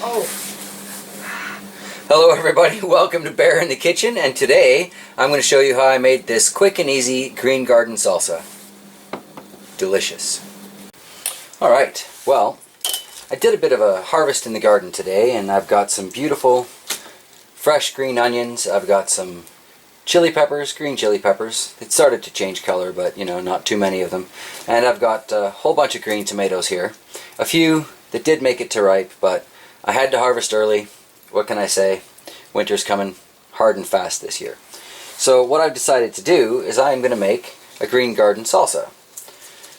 Oh. Hello everybody, welcome to Bear in the Kitchen, and today I'm going to show you how I made this quick and easy green garden salsa. Delicious. Alright, well, I did a bit of a harvest in the garden today, and I've got some beautiful fresh green onions. I've got some chili peppers, green chili peppers. It started to change color, but you know, not too many of them. And I've got a whole bunch of green tomatoes here. A few that did make it to ripe, but I had to harvest early. What can I say? Winter's coming hard and fast this year. So what I've decided to do is I'm going to make a green garden salsa.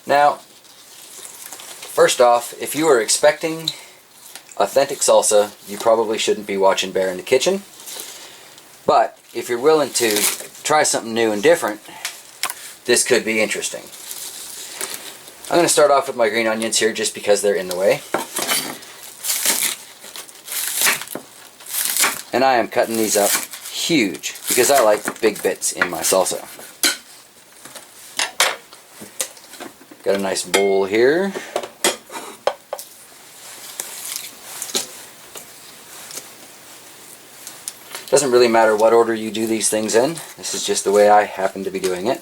Now, first off, if you are expecting authentic salsa, you probably shouldn't be watching Bear in the Kitchen. But if you're willing to try something new and different, this could be interesting. I'm going to start off with my green onions here just because they're in the way. And I am cutting these up huge because I like big bits in my salsa. Got a nice bowl here. Doesn't really matter what order you do these things in. This is just the way I happen to be doing it.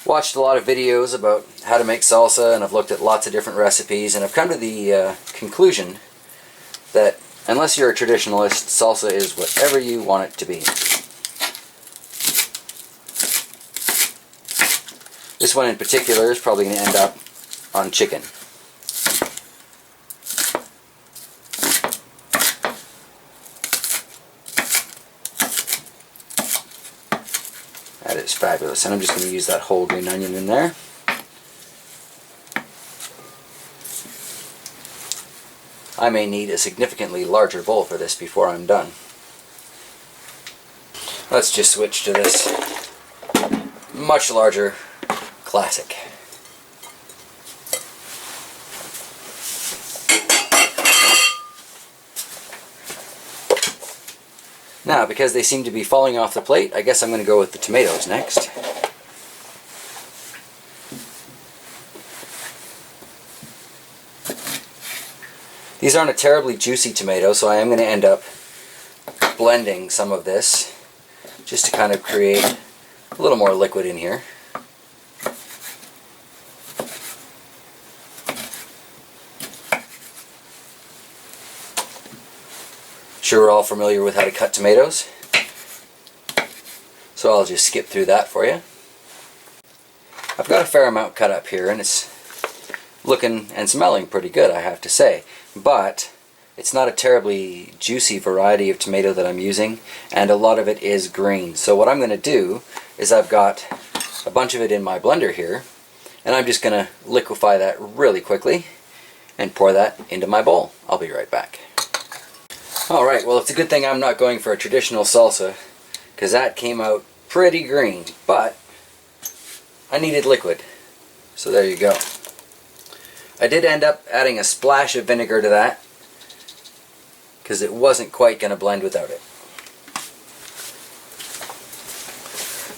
Watched a lot of videos about how to make salsa, and I've looked at lots of different recipes, and I've come to the conclusion that unless you're a traditionalist, salsa is whatever you want it to be. This one in particular is probably going to end up on chicken. That is fabulous, and I'm just going to use that whole green onion in there. I may need a significantly larger bowl for this before I'm done. Let's just switch to this much larger classic. Now, because they seem to be falling off the plate, I guess I'm going to go with the tomatoes next. These aren't a terribly juicy tomato, so I am going to end up blending some of this just to kind of create a little more liquid in here. Sure, we're all familiar with how to cut tomatoes, so I'll just skip through that for you. I've got a fair amount cut up here, and it's looking and smelling pretty good, I have to say, but it's not a terribly juicy variety of tomato that I'm using, and a lot of it is green. So what I'm going to do is I've got a bunch of it in my blender here, and I'm just going to liquefy that really quickly and pour that into my bowl. I'll be right back. Alright, well, it's a good thing I'm not going for a traditional salsa, because that came out pretty green, but I needed liquid, so there you go. I did end up adding a splash of vinegar to that, because it wasn't quite going to blend without it.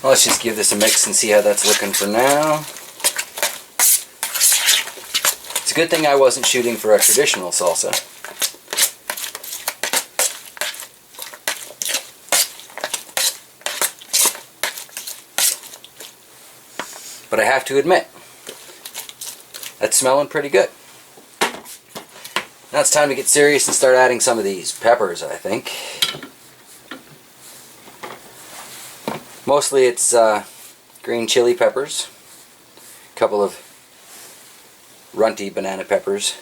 Well, let's just give this a mix and see how that's looking for now. It's a good thing I wasn't shooting for a traditional salsa. But I have to admit, that's smelling pretty good. Now it's time to get serious and start adding some of these peppers, I think. Mostly it's green chili peppers, a couple of runty banana peppers.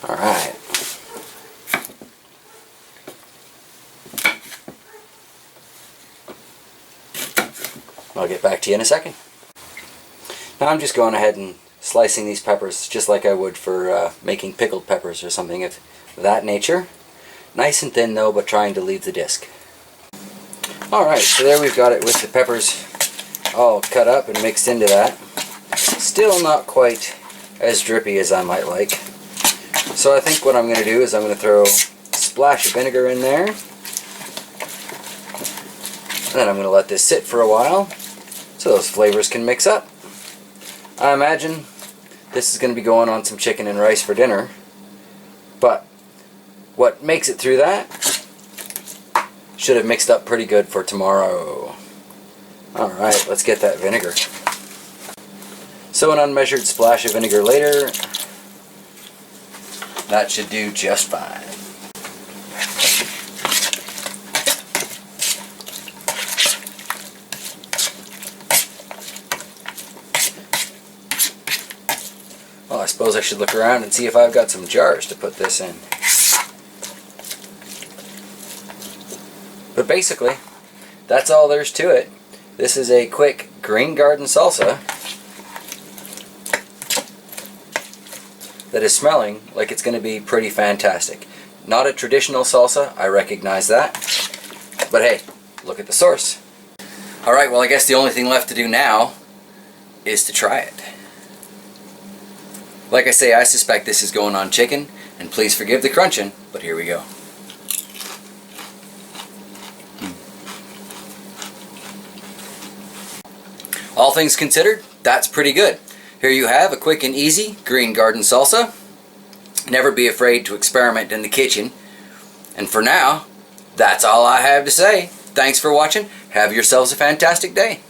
Alright. I'll get back to you in a second. Now I'm just going ahead and slicing these peppers just like I would for making pickled peppers or something of that nature. Nice and thin though, but trying to leave the disc. Alright, so there we've got it with the peppers all cut up and mixed into that. Still not quite as drippy as I might like. So I think what I'm going to do is I'm going to throw a splash of vinegar in there. And then I'm going to let this sit for a while so those flavors can mix up. I imagine this is going to be going on some chicken and rice for dinner, but what makes it through that should have mixed up pretty good for tomorrow. Alright, let's get that vinegar. So an unmeasured splash of vinegar later, that should do just fine. Well, I suppose I should look around and see if I've got some jars to put this in. But basically, that's all there's to it. This is a quick green garden salsa that is smelling like it's going to be pretty fantastic. Not a traditional salsa, I recognize that. But hey, look at the source. Alright, well I guess the only thing left to do now is to try it. Like I say, I suspect this is going on chicken, and please forgive the crunching, but here we go. All things considered, that's pretty good. Here you have a quick and easy green garden salsa. Never be afraid to experiment in the kitchen. And for now, that's all I have to say. Thanks for watching. Have yourselves a fantastic day.